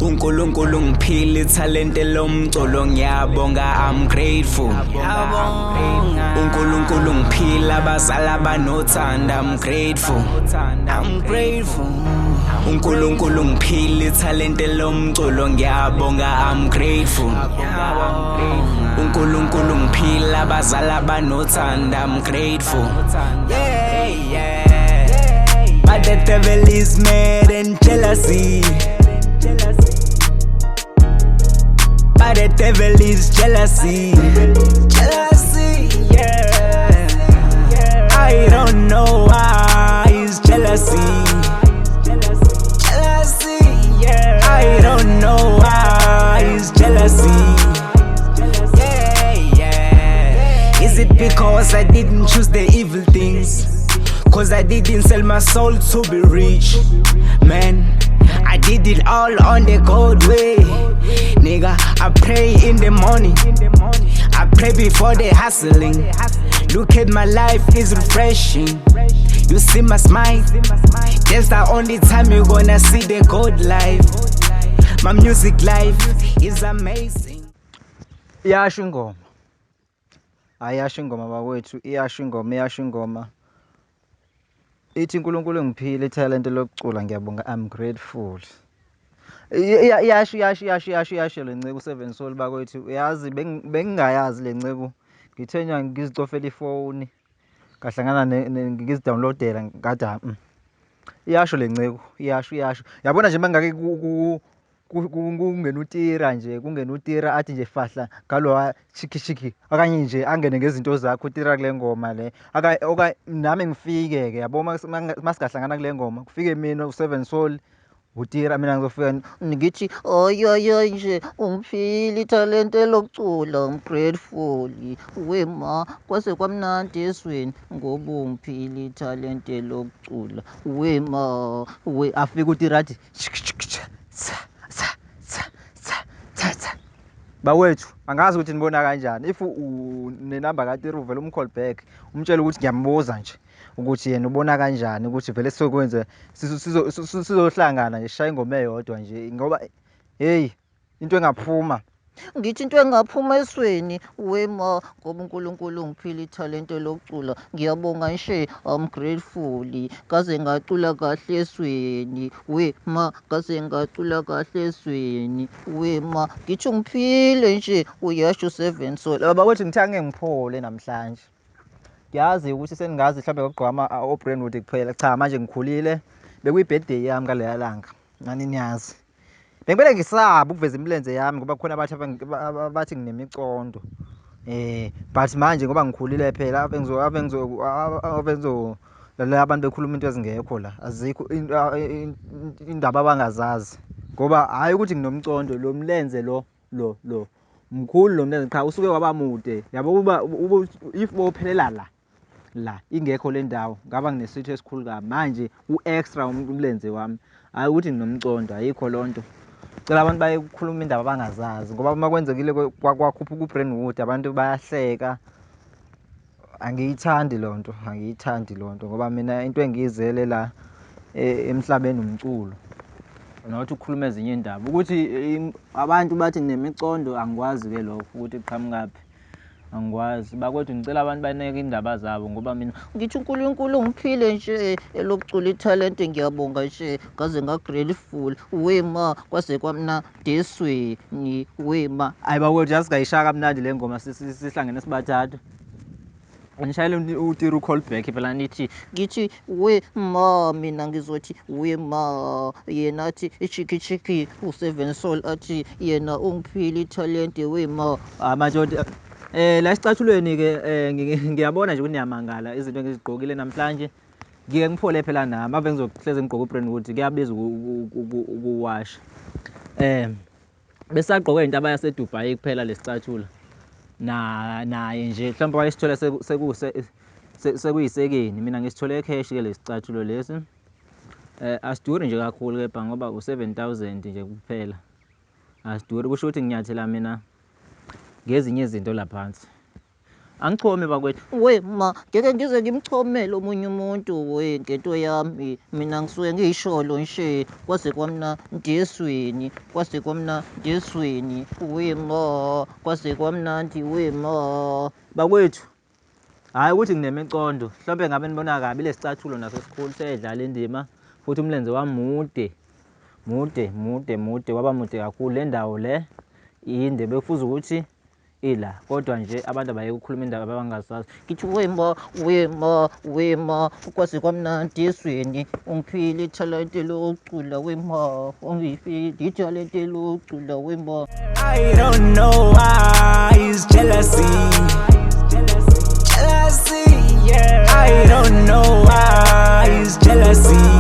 uNkulunkulu ngiphile ithalente lomculo ngiyabonga I'm grateful uNkulunkulu ngiphile abazali abanothanda I'm grateful uNkulunkulu ngiphile ithalente lomculo ngiyabonga I'm grateful uNkulunkulu ngiphile abazali abanothanda I'm grateful but the devil is mad and jealousy. But the devil is jealousy. Yeah. I don't know why he's jealousy. Yeah. I don't know why he's jealousy. Yeah. Is it because I didn't choose the evil things? Cause I didn't sell my soul to be rich. Man, I did it all on the God way. Nigga, I pray in the morning, I pray before the hustling. Look at my life, it's refreshing. You see my smile, that's the only time you're gonna see the God life. My music life is amazing. Iyasho ingoma. Ayasho ingoma bakwethu, iyasho ingoma. Ithi uNkulunkulu ngiphile ithalente lokucula ngiyabonga I'm grateful. Iyasho le ncebo u7 Soul bakwethu. Uyazi bengingayazi le ncebo. Ngithenya ngizicofela ifoni. Ngahlangana ngizidownloadela ngathi iyasho le ncebo, iyasho. Yabona nje mangake kungena utira nje, kungena utira athi nje fahla ngalo chiki okanye nje angene ngezinto zakho utira kule ngoma le nami ngifike ke yabo masigahlangana kule ngoma kufike mina u7 Soul utira mina ngizofika ngithi oyoyo nje ungiphile ithalente lokucula I'm grateful wema kwase kwamnandi esweni ngoba ungiphile ithalente lokucula wema afika utira athi bawethu angazi ukuthi nibona kanjani if nenamba kaTiri uvela umcall back umtshela ukuthi ngiyambuza nje ukuthi yena ubona kanjani ukuthi vele sizokwenza sizohlangana nje shaya ingoma eyodwa nje ngoba hey into engaphuma ngithi into engaphuma esweni wema ngoba uNkulunkulu ngiphile ithalente lokucula ngiyabonga nje I'm grateful kaze ngacula kahle esweni wema kaze ngacula kahle esweni wema ngithi ngiphile nje uyasho u7 Soul bakwethu ngithange ngiphole namhlanje ngiyazi ukuthi seningazi mhlawumbe kokugqama oBrandwood kuphela cha manje ngikhulile bekuyibirthday yami ngaleya langa nani niyazi bengibele ngisaba ukuveza imilenze yami ngoba kukhona abathi nginemicondo but manje ngoba ngikhulile phela abenzo la abantu bekhuluma into ezingekho la azikho indaba abangazazi ngoba hayi ukuthi nginomcondo lo mlenze lo mkhulu lo mlenze cha usuke waba mude yabo kuba if bophelela la ingekho le ndawo ngaba nginesitho esikhulu kabi manje uextra umlenze wami hayi ukuthi nginomcondo ayikho lonto cela abantu bayekhuluma indaba abangazazi ngoba uma kwenzekile kwakhuphuka uBrandwood abantu bayahleka angiyithandi lonto ngoba mina into engiyizele la emhlabeni umculo nokuthi ukukhuluma ezinye indaba ukuthi abantu bathi nginemicondo angikwazi ke lokho ukuthi qhamukaphi angikwazi bakwethu ngicela abantu baneke indaba zabo ngoba mina ngithi uNkulunkulu ngiphile nje elokucula ithalente ngiyabonga nje ngaze ngagrateful wema kwase kwamna desweni wema hayi bakwethu yasigayishaya kamnandi le ngoma sihlangene sibathathu ngishayele uTiri ucall back phela nithi ngithi wema mina ngizothi wema yena athi ichiki u7 Soul athi yena ungiphile ithalente wema manje la sicathulweni ke ngiyabona nje ukuthi niyamangala izinto engizigqokile namhlanje ngike ngiphole phela nami ave ngizohleze ngigqoka uBrandwood kuyabiza ukuwasha besagqoka into abaya Dubai kuphela lesicathula naye nje mhlawumbe wayesithola sekuyisekeni mina ngisithole cash ke lesicathulo lesi asiduri nje kakhulu kepha ngoba u7000 nje kuphela asiduri kusho ukuthi nginyathela mina ngezinye izinto laphansi Angichome bakwethu. We ma, ngeke ngize ngimchomele omunye umuntu we ngento yami. Mina ngisuke ngiyisholo nje. Kwaze kwamnandi esweni, kwaze kwamnandi esweni. We ma, kwaze kwamnandi we ma. Bakwethu. Hhayi ukuthi nginemicondo. Mhlawumbe ngabe nibona kabi lesicathulo naso sikhulu seyedlala indima. Futhi umlenze wami mude waba mude kakhulu. Le ndawo le inde bekufuze ukuthi ila kodwa nje abantu abayeke ukukhuluma indaba abangazazi. Ngithi we ma kwaze kwamnandi esweni. Ungiphile ithalente lokucula we ma, ungifile ithalente lokucula we ma. I don't know why it's jealousy, yeah. I don't know why it's jealousy.